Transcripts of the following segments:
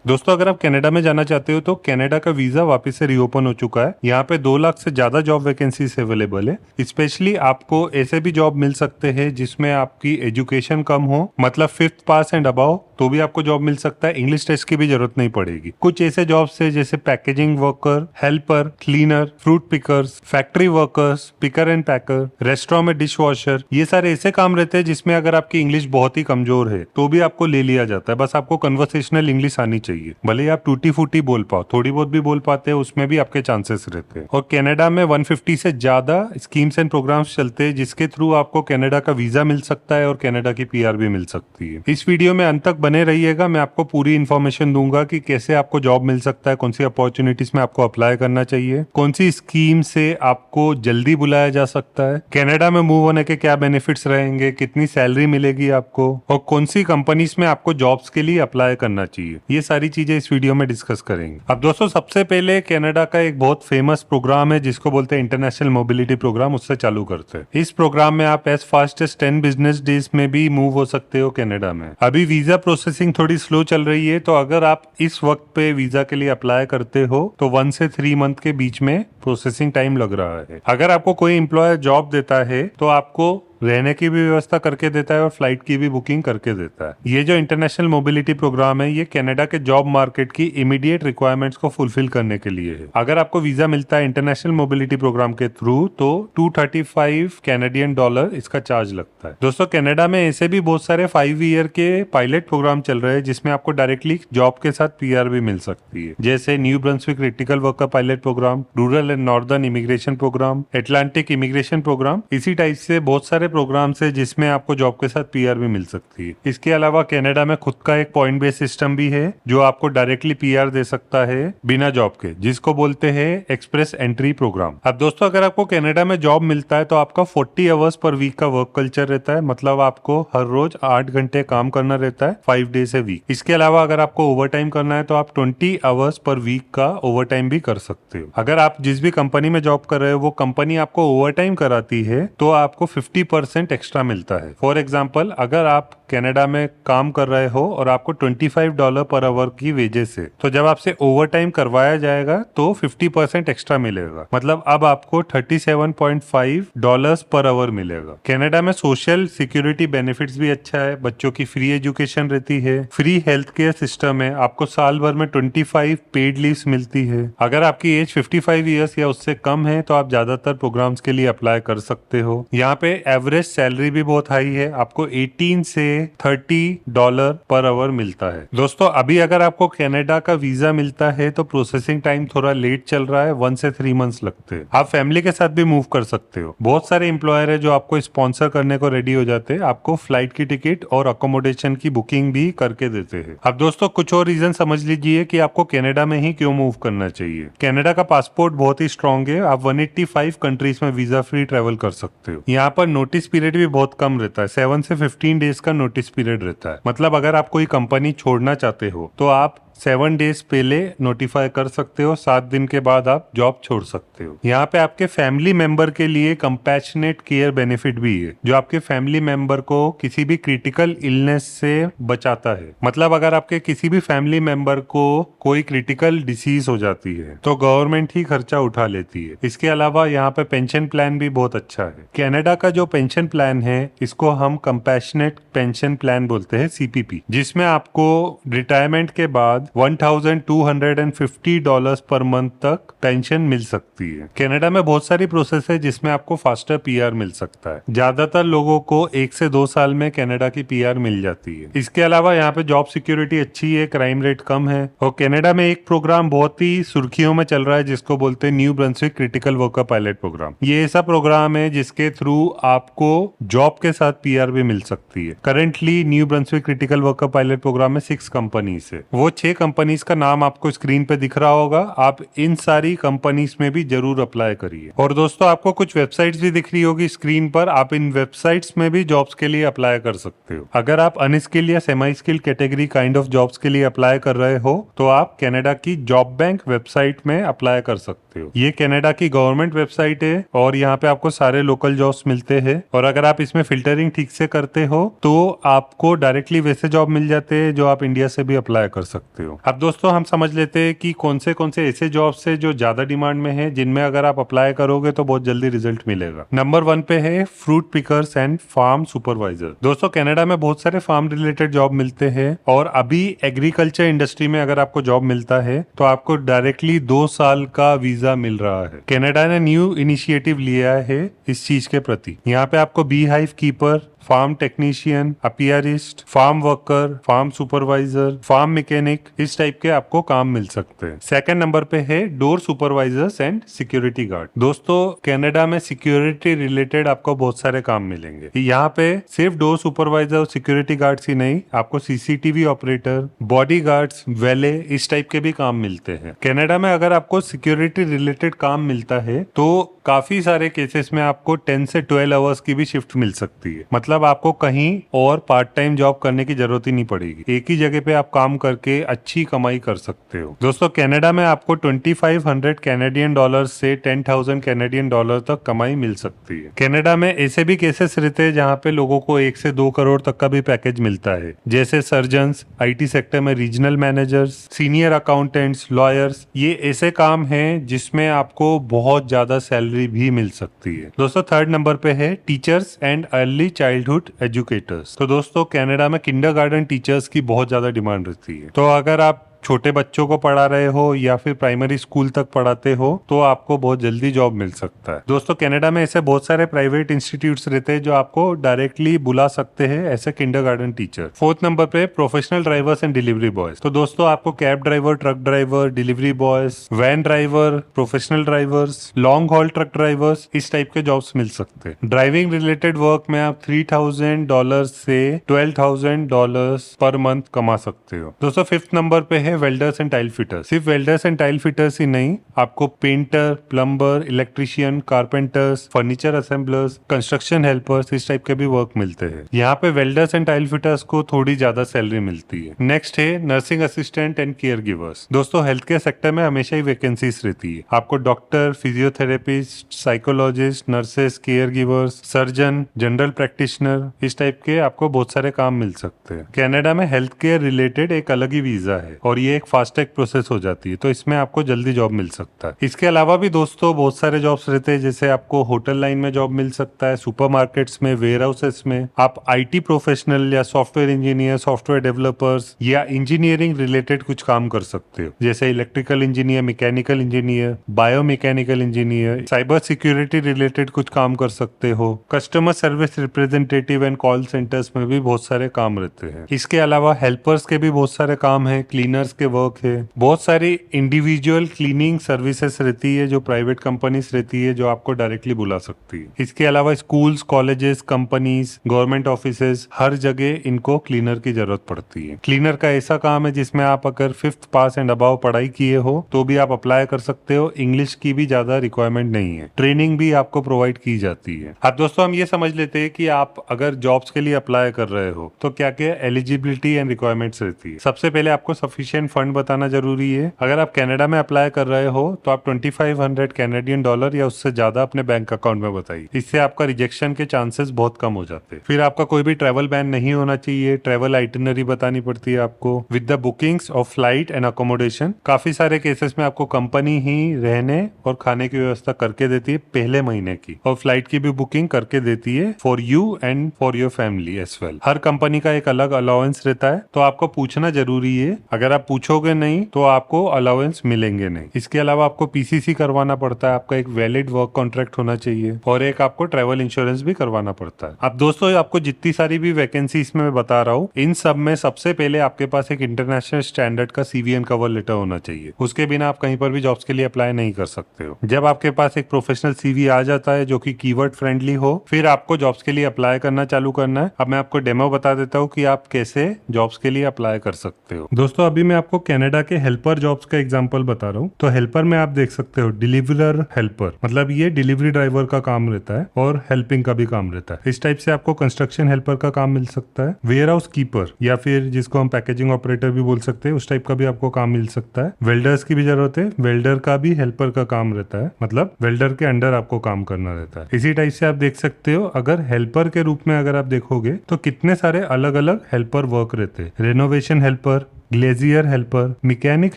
दोस्तों, अगर आप कनाडा में जाना चाहते हो तो कनाडा का वीजा वापस से रीओपन हो चुका है। यहाँ पे 2 लाख से ज्यादा जॉब वैकेंसीज अवेलेबल है। स्पेशली आपको ऐसे भी जॉब मिल सकते हैं जिसमें आपकी एजुकेशन कम हो, मतलब 5th पास एंड अबव, तो भी आपको जॉब मिल सकता है। इंग्लिश टेस्ट की भी जरूरत नहीं पड़ेगी। कुछ ऐसे जॉब्स है जैसे packaging worker, helper, cleaner, fruit pickers, factory workers, picker and packer, restaurant में डिश वॉशर। ये सारे ऐसे काम रहते हैं जिसमें अगर आपकी इंग्लिश बहुत ही कमजोर है तो भी आपको ले लिया जाता है। बस आपको कन्वर्सेशनल इंग्लिश आनी चाहिए। भले ही आप टूटी फूटी बोल पाओ, थोड़ी बहुत भी बोल पाते हैं, उसमें भी आपके चांसेस रहते हैं। और कनाडा में 150 से ज्यादा स्कीम्स एंड प्रोग्राम्स चलते हैं जिसके थ्रू आपको कनाडा का वीजा मिल सकता है और कनाडा की पीआर भी मिल सकती है। इस वीडियो में अंत तक बने रहिएगा। मैं आपको पूरी इन्फॉर्मेशन दूंगा कि कैसे आपको जॉब मिल सकता है, कौन सी अपॉर्चुनिटीज में आपको अप्लाई करना चाहिए, कौन सी स्कीम से आपको जल्दी बुलाया जा सकता है, कनाडा में मूव होने के क्या बेनिफिट्स रहेंगे, कितनी सैलरी मिलेगी आपको, और कौन सी कंपनीज में आपको जॉब्स के लिए अप्लाई करना चाहिए। ये सारी चीजें इस वीडियो में डिस्कस करेंगे। अब दोस्तों, सबसे पहले कनाडा का एक बहुत फेमस प्रोग्राम है जिसको बोलते हैं इंटरनेशनल मोबिलिटी प्रोग्राम, उससे चालू करते हैं। इस प्रोग्राम में आप as fast as 10 business days में भी मूव हो सकते हो कनाडा में। अभी वीजा प्रोसेसिंग थोड़ी स्लो चल रही है, तो अगर आप इस वक्त पे वीजा के लिए अप्लाई करते हो तो 1 से 3 मंथ के बीच में प्रोसेसिंग टाइम लग रहा है। अगर आपको कोई एम्प्लॉयर जॉब देता है तो आपको रहने की भी व्यवस्था करके देता है और फ्लाइट की भी बुकिंग करके देता है। ये जो इंटरनेशनल मोबिलिटी प्रोग्राम है ये कनाडा के जॉब मार्केट की इमीडिएट रिक्वायरमेंट्स को फुलफिल करने के लिए है। अगर आपको वीजा मिलता है इंटरनेशनल मोबिलिटी प्रोग्राम के थ्रू तो $235 कैनेडियन डॉलर इसका चार्ज लगता है। दोस्तों, कनाडा में ऐसे भी बहुत सारे 5 ईयर के पायलट प्रोग्राम चल रहे हैं जिसमें आपको डायरेक्टली जॉब के साथ पीआर भी मिल सकती है, जैसे New Brunswick critical worker pilot program, rural and northern immigration program, Atlantic immigration program. इसी टाइप से बहुत सारे प्रोग्राम से जिसमें आपको जॉब के साथ पीआर भी मिल सकती है। इसके अलावा कनाडा में खुद का एक पॉइंट बेस्ड सिस्टम भी है जो आपको डायरेक्टली पीआर दे सकता है बिना जॉब के, जिसको बोलते हैं एक्सप्रेस एंट्री प्रोग्राम। अब दोस्तों, अगर आपको कनाडा में जॉब मिलता है तो आपका 40 आवर्स पर वीक का वर्क कल्चर रहता है, मतलब आपको हर रोज 8 घंटे काम करना रहता है 5 डेज ए वीक। इसके अलावा अगर आपको ओवर टाइम करना है तो आप 20 आवर्स पर वीक का ओवर टाइम भी कर सकते हो। अगर आप जिस भी कंपनी में जॉब कर रहे हो वो कंपनी आपको ओवर टाइम कराती है तो आपको 50% एक्स्ट्रा मिलता है। फॉर एग्जाम्पल, अगर आप कनाडा में काम कर रहे हो और आपको $25 पर आवर की वेजेस है, तो जब आपसे ओवर टाइम करवाया जाएगा तो 50% एक्स्ट्रा मिलेगा, मतलब अब आपको $37.5 पर आवर मिलेगा। कनाडा में सोशल सिक्योरिटी बेनिफिट्स भी अच्छा है, बच्चों की फ्री एजुकेशन रहती है, फ्री हेल्थ केयर सिस्टम है, आपको साल भर में 25 पेड लीव्स मिलती है। अगर आपकी एज 55 ईयर्स या उससे कम है तो आप ज्यादातर प्रोग्राम्स के लिए अप्लाई कर सकते हो। यहाँ पे एवरेज सैलरी भी बहुत हाई है, आपको 18 से $30 पर आवर मिलता है। दोस्तों, अभी अगर आपको कनाडा का वीजा मिलता है तो प्रोसेसिंग टाइम थोड़ा लेट चल रहा है, 1 से 3 मंथ्स लगते हैं। आप फैमिली के साथ भी मूव कर सकते हो। बहुत सारे एम्प्लॉयर है जो आपको स्पॉन्सर करने को रेडी हो जाते हैं, आपको फ्लाइट की टिकट और अकोमोडेशन की बुकिंग भी करके देते हैं। अब दोस्तों, कुछ और रीजन समझ लीजिए कि आपको कनाडा में ही क्यों मूव करना चाहिए। कनाडा का पासपोर्ट बहुत ही स्ट्रॉन्ग है, आप 185 कंट्रीज में वीजा फ्री ट्रेवल कर सकते हो। यहाँ पर नोटिस पीरियड भी बहुत कम रहता है, 7 से 15 डेज का नोटिस पीरियड रहता है। मतलब अगर आप कोई कंपनी छोड़ना चाहते हो तो आप 7 डेज पहले नोटिफाई कर सकते हो, 7 दिन के बाद आप जॉब छोड़ सकते हो। यहाँ पे आपके फैमिली मेंबर के लिए कंपैशनेट केयर बेनिफिट भी है जो आपके फैमिली मेंबर को किसी भी क्रिटिकल इलनेस से बचाता है। मतलब अगर आपके किसी भी फैमिली मेंबर को कोई क्रिटिकल डिसीज हो जाती है तो गवर्नमेंट ही खर्चा उठा लेती है। इसके अलावा यहाँ पे पेंशन प्लान भी बहुत अच्छा है। कनाडा का जो पेंशन प्लान है इसको हम कंपैशनेट पेंशन प्लान बोलते हैं, CPP, जिसमें आपको रिटायरमेंट के बाद $1,250 पर मंथ तक पेंशन मिल सकती है। कनाडा में बहुत सारी प्रोसेस है जिसमें आपको फास्टर पीआर मिल सकता है। ज्यादातर लोगों को 1 से 2 साल में कनाडा की पीआर मिल जाती है। इसके अलावा यहाँ पे जॉब सिक्योरिटी अच्छी है, क्राइम रेट कम है। और कनाडा में एक प्रोग्राम बहुत ही सुर्खियों में चल रहा है जिसको बोलते हैं New Brunswick critical worker pilot program. ये ऐसा प्रोग्राम है जिसके थ्रू आपको जॉब के साथ पीआर भी मिल सकती है। Currently New Brunswick critical worker pilot program में 6 कंपनीज है। वो 6 कंपनीज का नाम आपको स्क्रीन पे दिख रहा होगा, आप इन सारी कंपनीज में भी जरूर अप्लाई करिए। और दोस्तों, आपको कुछ वेबसाइट्स भी दिख रही होगी स्क्रीन पर, आप इन वेबसाइट्स में भी जॉब्स के लिए अप्लाई कर सकते हो। अगर आप अनस्किल्ड या semi skilled category kind of jobs के लिए अप्लाई कर रहे हो तो आप कनाडा की जॉब बैंक वेबसाइट में अप्लाई कर सकते हो। ये कनाडा की गवर्नमेंट वेबसाइट है और यहाँ पे आपको सारे लोकल जॉब्स मिलते हैं। और अगर आप इसमें फिल्टरिंग ठीक से करते हो तो आपको डायरेक्टली वैसे जॉब मिल जाते हैं जो आप इंडिया से भी अप्लाई कर सकते हो। सकते हो। अब दोस्तों हम समझ लेते हैं कि कौन से ऐसे जॉब्स है जो ज्यादा डिमांड में है, जिनमें अगर आप अप्लाई करोगे तो बहुत जल्दी रिजल्ट मिलेगा। नंबर 1 पे है fruit pickers and farm supervisor. दोस्तों कनाडा में बहुत सारे फार्म रिलेटेड जॉब मिलते हैं और अभी एग्रीकल्चर इंडस्ट्री में अगर आपको जॉब मिलता है तो आपको डायरेक्टली 2 साल का वीजा मिल रहा है। कनाडा ने न्यू इनिशिएटिव लिया है इस चीज के प्रति। यहाँ पे आपको bee hive keeper, farm technician, apiarist, farm worker, farm supervisor, farm mechanic, इस टाइप के आपको काम मिल सकते हैं। सेकंड नंबर पे है door supervisors and security guard. दोस्तों कनाडा में सिक्योरिटी रिलेटेड आपको बहुत सारे काम मिलेंगे। यहाँ पे सिर्फ डोर सुपरवाइजर और सिक्योरिटी गार्ड्स ही नहीं, आपको सीसीटीवी ऑपरेटर, बॉडी गार्ड्स, वैले, इस टाइप के भी काम मिलते हैं। कनाडा में अगर आपको सिक्योरिटी रिलेटेड काम मिलता है तो काफी सारे केसेस में आपको 10 से 12 आवर्स की भी शिफ्ट मिल सकती है। मतलब आपको कहीं और पार्ट टाइम जॉब करने की जरूरत ही नहीं पड़ेगी, एक ही जगह पे आप काम करके अच्छी कमाई कर सकते हो। दोस्तों कनाडा में आपको 2500 कैनेडियन डॉलर से 10,000 कैनेडियन डॉलर तक कमाई मिल सकती है। कनाडा में ऐसे भी केसेस रहते हैं जहाँ पे लोगों को 1 से 2 करोड़ तक का भी पैकेज मिलता है, जैसे सर्जन्स, IT सेक्टर में regional managers, senior accountants, lawyers. ये ऐसे काम हैं जिसमें आपको बहुत ज्यादा सैलरी भी मिल सकती है। दोस्तों थर्ड नंबर पे है teachers and early childhood educators. तो दोस्तों कनाडा में किंडरगार्टन टीचर्स की बहुत ज्यादा डिमांड रहती है। तो अगर आप छोटे बच्चों को पढ़ा रहे हो या फिर प्राइमरी स्कूल तक पढ़ाते हो तो आपको बहुत जल्दी जॉब मिल सकता है। दोस्तों कनाडा में ऐसे बहुत सारे प्राइवेट इंस्टीट्यूट्स रहते हैं जो आपको डायरेक्टली बुला सकते हैं ऐसे किंडरगार्टन टीचर। फोर्थ नंबर पे professional drivers and delivery boys. तो दोस्तों आपको cab driver, truck driver, delivery boys, van driver, professional drivers, long haul truck drivers, इस टाइप के जॉब्स मिल सकते हैं। ड्राइविंग रिलेटेड वर्क में आप $3,000 से $12,000 पर मंथ कमा सकते हो। दोस्तों फिफ्थ नंबर पे है वेल्डर्स एंड टाइल फिटर्स। सिर्फ वेल्डर्स एंड टाइल फिटर्स ही नहीं, आपको painter, plumber, electrician, carpenters, furniture assemblers, construction helpers, इस टाइप के भी वर्क मिलते हैं। यहाँ पे वेल्डर्स एंड टाइल फिटर्स को थोड़ी ज्यादा सैलरी मिलती है। नेक्स्ट है nursing assistant and care givers. दोस्तों हेल्थ केयर सेक्टर में हमेशा ही वैकेंसीज रहती है। आपको doctor, physiotherapist, psychologist, nurses, care givers, surgeon, general practitioner, इस टाइप के आपको बहुत सारे काम मिल सकते हैं। कनाडा में हेल्थ केयर रिलेटेड एक अलग ही वीजा है और ये एक फास्ट ट्रैक प्रोसेस हो जाती है, तो इसमें आपको जल्दी जॉब मिल सकता है। इसके अलावा भी दोस्तों बहुत सारे जॉब्स रहते हैं, जैसे आपको होटल लाइन में जॉब मिल सकता है, सुपरमार्केट्स में, वेयर हाउसेस में। आप IT प्रोफेशनल या सॉफ्टवेयर इंजीनियर, सॉफ्टवेयर डेवलपर्स या इंजीनियरिंग रिलेटेड कुछ काम कर सकते हो, जैसे electrical engineer, mechanical engineer, biomechanical engineer, cyber security related कुछ काम कर सकते हो। Customer service representative and call centres में भी बहुत सारे काम रहते हैं। इसके अलावा हेल्पर्स के भी बहुत सारे काम है, क्लीनर्स के वर्क है। बहुत सारी इंडिविजुअल क्लीनिंग सर्विसेज रहती है जो प्राइवेट कंपनीज रहती है जो आपको डायरेक्टली बुला सकती है। इसके अलावा schools, colleges, companies, government offices, हर जगह इनको क्लीनर की जरूरत पड़ती है। क्लीनर का ऐसा काम है जिसमें आप अगर 5th पास एंड अबव पढ़ाई किए हो तो भी आप अप्लाई कर सकते हो। इंग्लिश की भी ज्यादा रिक्वायरमेंट नहीं है, ट्रेनिंग भी आपको प्रोवाइड की जाती है। अब दोस्तों हम ये समझ लेते हैं कि आप अगर जॉब्स के लिए अप्लाई कर रहे हो तो क्या क्या एलिजिबिलिटी एंड रिक्वायरमेंट्स रहती है। सबसे पहले आपको सफिशिएंट फंड बताना जरूरी है। अगर आप कनाडा में अप्लाई कर रहे हो तो आप 2500 कैनेडियन डॉलर या उससे ज्यादा अपने बैंक अकाउंट में बताइए। इससे आपका रिजेक्शन के चांसेस बहुत कम हो जाते हैं। फिर आपका कोई भी ट्रैवल बैन नहीं होना चाहिए। ट्रैवल आइटिनरी बतानी पड़ती है आपको with the bookings of flight and accommodation. काफी सारे केसेस में आपको कंपनी ही रहने और खाने की व्यवस्था करके देती है पहले महीने की, और फ्लाइट की भी बुकिंग करके देती है for you and for your family as well. हर कंपनी का एक अलग अलाउंस रहता है, तो आपको पूछना जरूरी है। अगर आप पूछोगे नहीं तो आपको अलाउंस मिलेंगे नहीं। इसके अलावा आपको PCC करवाना पड़ता है, आपका एक वैलिड वर्क कॉन्ट्रैक्ट होना चाहिए, और एक आपको ट्रैवल इंश्योरेंस भी करवाना पड़ता है। अब दोस्तों आपको जितनी सारी भी वैकेंसी इसमें मैं बता रहा हूँ, इन सब में सबसे पहले आपके पास एक इंटरनेशनल स्टैंडर्ड का CVN कवर लेटर होना चाहिए। उसके बिना आप कहीं पर भी जॉब्स के लिए अप्लाई नहीं कर सकते हो। जब आपके पास एक प्रोफेशनल CV आ जाता है जो कि कीवर्ड फ्रेंडली हो, फिर आपको जॉब्स के लिए अप्लाई करना चालू करना है। अब मैं आपको डेमो बता देता हूँ कि आप कैसे जॉब्स के लिए अप्लाई कर सकते हो। दोस्तों अभी मैं आपको कनाडा के हेल्पर जॉब्स का एग्जांपल बता रहा हूँ। तो हेल्पर में आप देख सकते हो डिलीवरर हेल्पर, मतलब ये डिलीवरी ड्राइवर का काम रहता है और हेल्पिंग का भी काम रहता है। इस टाइप से आपको कंस्ट्रक्शन हेल्पर का काम मिल सकता है। वेयर हाउस कीपर या फिर जिसको हम पैकेजिंग ऑपरेटर भी बोल सकते हैं, उस टाइप का भी आपको काम मिल सकता है। वेल्डर्स की भी जरूरत है, वेल्डर का भी हेल्पर का काम रहता है, मतलब वेल्डर के अंडर आपको काम करना रहता है। इसी टाइप से आप देख सकते हो, अगर हेल्पर के रूप में अगर आप देखोगे तो कितने सारे अलग अलग हेल्पर वर्क रहते हैं। Renovation helper, glazier helper, mechanic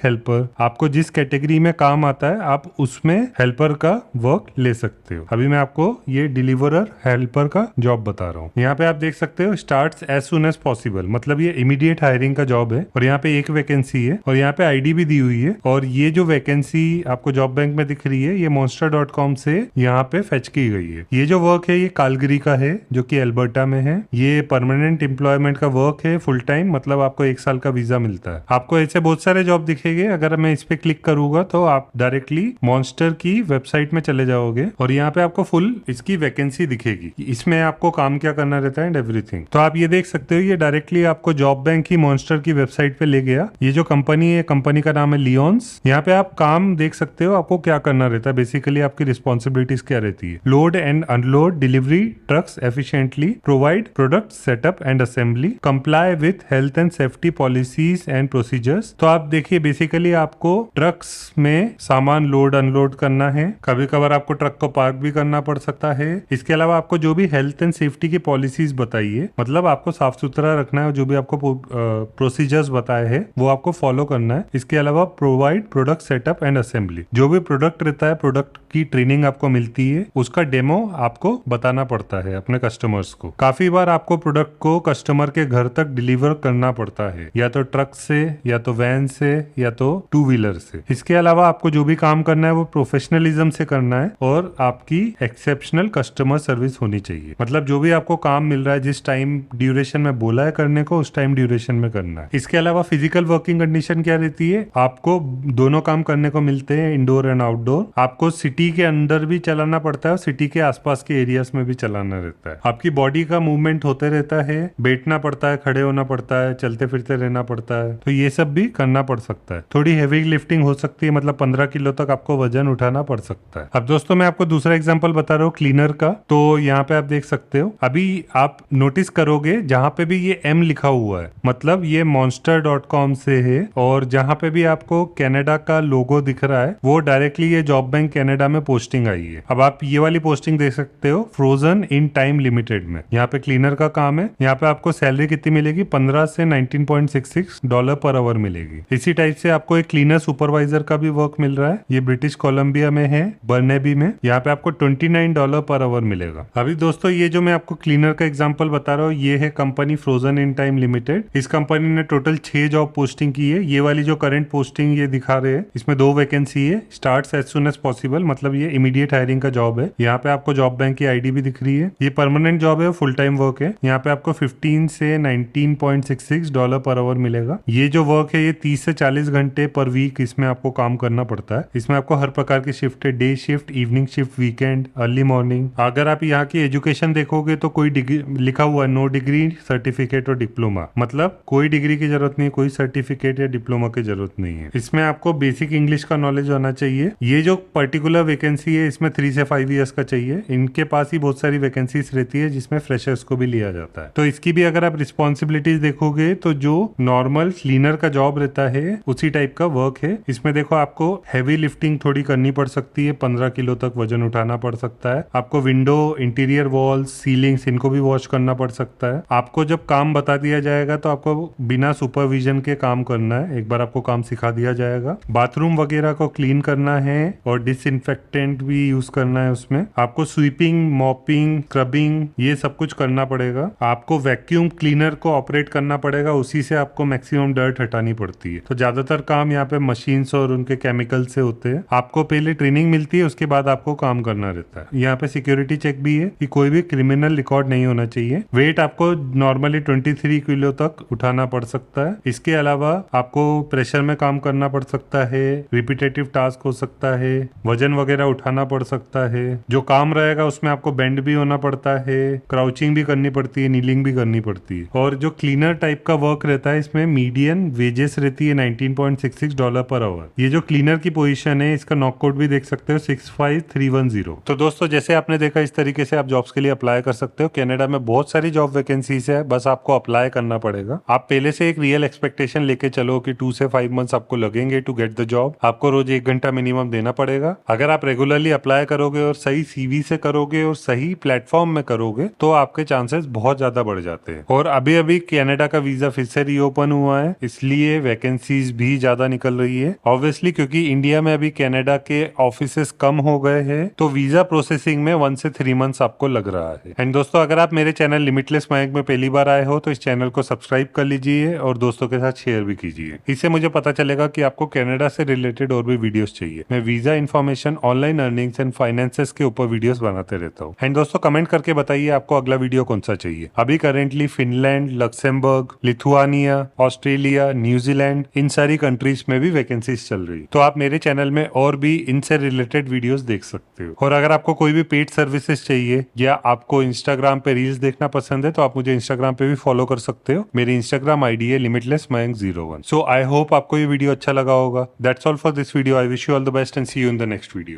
helper, आपको जिस कैटेगरी में काम आता है आप उसमें हेल्पर का वर्क ले सकते हो। अभी मैं आपको ये डिलीवरर हेल्पर का जॉब बता रहा हूँ। यहाँ पे आप देख सकते हो starts as soon as possible, मतलब ये इमीडिएट हायरिंग का जॉब है और यहाँ पे एक वैकेंसी है और यहाँ पे आईडी भी दी हुई है। और ये जो वैकेंसी आपको जॉब बैंक में दिख रही है ये monster.com से यहाँ पे फेच की गई है। ये जो वर्क है ये कालगरी का है जो कि अल्बर्टा में है। ये परमानेंट एम्प्लॉयमेंट का वर्क है, फुल टाइम, मतलब आपको 1 साल का वीजा मिलता है। आपको ऐसे बहुत सारे जॉब दिखेंगे। अगर मैं इस पे क्लिक करूंगा तो आप डायरेक्टली मॉन्स्टर की वेबसाइट में चले जाओगे और यहाँ पे आपको फुल इसकी वैकेंसी दिखेगी, इसमें आपको काम क्या करना रहता है एंड एवरीथिंग। तो आप ये देख सकते हो ये डायरेक्टली आपको जॉब बैंक ही मॉन्स्टर की वेबसाइट पे ले गया। ये जो कंपनी है, कंपनी का नाम है लियोन्स। यहाँ पे आप काम देख सकते हो आपको क्या करना रहता है। बेसिकली आपकी रिस्पॉन्सिबिलिटीज क्या रहती है? Load and unload delivery trucks efficiently, provide product setup and assembly, comply with health and safety policies and procedures. तो आप देखिए बेसिकली आपको ट्रक्स में सामान लोड अनलोड करना है। कभी कभार आपको ट्रक को पार्क भी करना पड़ सकता है। इसके अलावा आपको जो भी हेल्थ एंड सेफ्टी की पॉलिसीज बताइए, मतलब आपको साफ सुथरा रखना है और जो भी आपको प्रोसीजर्स बताए हैं वो आपको फॉलो करना है। इसके अलावा provide product setup and assembly, जो भी प्रोडक्ट रहता है प्रोडक्ट की ट्रेनिंग आपको मिलती है, उसका डेमो आपको बताना पड़ता है अपने कस्टमर्स को। काफी बार आपको प्रोडक्ट को कस्टमर के घर तक डिलीवर करना पड़ता है, या तो ट्रक से, या तो वैन से, या तो 2 व्हीलर से। इसके अलावा आपको जो भी काम करना है वो प्रोफेशनलिज्म से करना है और आपकी एक्सेप्शनल कस्टमर सर्विस होनी चाहिए। मतलब जो भी आपको काम मिल रहा है, जिस टाइम ड्यूरेशन में बोला है करने को, उस टाइम ड्यूरेशन में करना है। इसके अलावा फिजिकल वर्किंग कंडीशन क्या रहती है? आपको दोनों काम करने को मिलते हैं, इंडोर एंड आउटडोर। आपको सिटी के अंदर भी चलाना पड़ता है और सिटी के आसपास के एरियाज में भी चलाना रहता है। आपकी बॉडी का मूवमेंट होते रहता है, बैठना पड़ता है, खड़े होना पड़ता है, चलते फिरते रहना पड़ता है। तो ये सब भी करना पड़ सकता है। थोड़ी हेवी लिफ्टिंग हो सकती है, मतलब 15 किलो तक आपको वजन उठाना पड़ सकता है। अब दोस्तों मैं आपको दूसरा एग्जांपल बता रहा हूँ क्लीनर का। तो यहाँ पे आप देख सकते हो, अभी आप नोटिस करोगे जहां पे भी ये M लिखा हुआ है, मतलब ये monster.com से है। और जहां पे भी आपको कनाडा का लोगो दिख रहा है वो डायरेक्टली ये जॉब बैंक कनाडा में पोस्टिंग आई है। अब आप ये वाली पोस्टिंग देख सकते हो, फ्रोजन इन टाइम लिमिटेड में। यहाँ पे क्लीनर का काम है। यहाँ पे आपको सैलरी कितनी मिलेगी? 15 से $19.66 पर आवर मिलेगी। इसी टाइप से आपको एक क्लीनर सुपरवाइजर का भी वर्क मिल रहा है। ये ब्रिटिश कोलंबिया में है, बर्नेबी में। यहाँ पे आपको $29 पर आवर मिलेगा। अभी दोस्तों ये जो मैं आपको क्लीनर का एग्जाम्पल बता रहा हूँ ये है company frozen in time limited. इस कंपनी ने टोटल 6 जॉब पोस्टिंग की है। ये वाली जो करंट पोस्टिंग ये दिखा रहे हैं इसमें 2 वैकेंसी है। Starts as soon as possible, मतलब ये इमीडिएट हायरिंग का जॉब है। यहाँ पे आपको जॉब बैंक की आईडी भी दिख रही है। ये परमानेंट जॉब है, फुल टाइम वर्क है। यहाँ पे आपको 15 से $19.66 पर आवर मिलेगा। ये जो वर्क है ये 30 से 40 घंटे पर वीक इसमें आपको काम करना पड़ता है। इसमें आपको हर प्रकार की शिफ्ट है, day shift, evening shift, weekend, early morning. अगर आप यहाँ की एजुकेशन देखोगे तो कोई डिग्री लिखा हुआ है, नो डिग्री, सर्टिफिकेट और डिप्लोमा, मतलब कोई डिग्री की जरूरत नहीं, कोई सर्टिफिकेट या डिप्लोमा की जरूरत नहीं है। इसमें आपको बेसिक इंग्लिश का नॉलेज होना चाहिए। ये जो पर्टिकुलर वैकेंसी है इसमें 3 से 5 इयर्स का चाहिए। इनके पास ही बहुत सारी वैकेंसीज रहती है जिसमें फ्रेशर्स को भी लिया जाता है। तो इसकी भी अगर आप रिस्पॉन्सिबिलिटीज देखोगे तो जो नॉर्मल क्लीनर का जॉब रहता है उसी टाइप का वर्क है। इसमें देखो आपको हैवी लिफ्टिंग थोड़ी करनी पड़ सकती है, 15 किलो तक वजन उठाना पड़ सकता है। आपको विंडो, इंटीरियर वॉल्स, सीलिंग्स इनको भी वॉश करना पड़ सकता है। आपको जब काम बता दिया जाएगा तो आपको बिना सुपरविजन के काम करना है। एक बार आपको काम सिखा दिया जाएगा। बाथरूम वगैरह को क्लीन करना है और डिसइंफेक्टेंट भी यूज करना है। उसमें आपको स्वीपिंग, मॉपिंग, स्क्रबिंग ये सब कुछ करना पड़ेगा। आपको वैक्यूम क्लीनर को ऑपरेट करना पड़ेगा, उसी से आपको मैक्सिमम डर्ट हटानी पड़ती है। तो ज्यादातर काम यहाँ पे मशीन्स और उनके केमिकल से होते हैं। आपको पहले ट्रेनिंग मिलती है, उसके बाद आपको काम करना रहता है। यहाँ पे सिक्योरिटी चेक भी है कि कोई भी क्रिमिनल रिकॉर्ड नहीं होना चाहिए। वेट आपको नॉर्मली 23 किलो तक उठाना पड़ सकता है। इसके अलावा आपको प्रेशर में काम करना पड़ सकता है, रिपीटेटिव टास्क हो सकता है, वजन वगैरह उठाना पड़ सकता है। जो काम रहेगा उसमें आपको बेंड भी होना पड़ता है, क्राउचिंग भी करनी पड़ती है, नीलिंग भी करनी पड़ती है। और जो क्लीनर टाइप का वर्क रहता है इसमें मीडियन वेजेस रहती है $19.66 पर आवर। ये जो क्लीनर की पोजीशन है इसका नॉक कोड भी देख सकते हो 65310। तो दोस्तों जैसे आपने देखा इस तरीके से आप जॉब्स के लिए अप्लाई कर सकते हो। कनाडा में बहुत सारी जॉब वैकेंसीज है, बस आपको अप्लाई करना पड़ेगा। आप पहले से एक रियल एक्सपेक्टेशन लेके चलो कि 2 से 5 मंथ्स आपको लगेंगे टू गेट द जॉब। आपको रोज 1 घंटा मिनिमम देना पड़ेगा। अगर आप रेगुलरली अप्लाई करोगे और सही सीवी से करोगे और सही प्लेटफॉर्म में करोगे तो आपके चांसेस बहुत ज्यादा बढ़ जाते हैं। और अभी अभी कनाडा का वीजा फिर से रीओपन हुआ है। है, इसलिए वैकेंसीज भी ज्यादा निकल रही है। ऑब्वियसली क्योंकि इंडिया में अभी कनाडा के ऑफिसेस कम हो गए हैं, तो वीजा प्रोसेसिंग में 1 से 3 मंथ्स आपको लग रहा है। एंड दोस्तों, अगर आप मेरे चैनल लिमिटलेस मयंक में पहली बार आए हो तो इस चैनल को सब्सक्राइब कर लीजिए और दोस्तों के साथ शेयर भी कीजिए। इससे मुझे पता चलेगा कि आपको कनाडा से रिलेटेड और भी वीडियोस चाहिए। मैं visa information, online earnings and finances के ऊपर वीडियोस बनाते रहता हूँ। एंड दोस्तों, कमेंट करके बताइए आपको अगला वीडियो कौन सा चाहिए। अभी currently Finland, Luxembourg, Lithuania, Australia, New Zealand, इन सारी कंट्रीज में भी वैकेंसीज चल रही है, तो आप मेरे चैनल में और भी इनसे रिलेटेड वीडियोस देख सकते हो। और अगर आपको कोई भी पेड सर्विसेज चाहिए या आपको इंस्टाग्राम पे रील्स देखना पसंद है तो आप मुझे इंस्टाग्राम पे भी फॉलो कर सकते हो। मेरी इंस्टाग्राम आईडी है limitlessmayank01। सो आई होप आपको ये वीडियो अच्छा लगा होगा। That's all for this video. I wish you all the best and see you in the next video.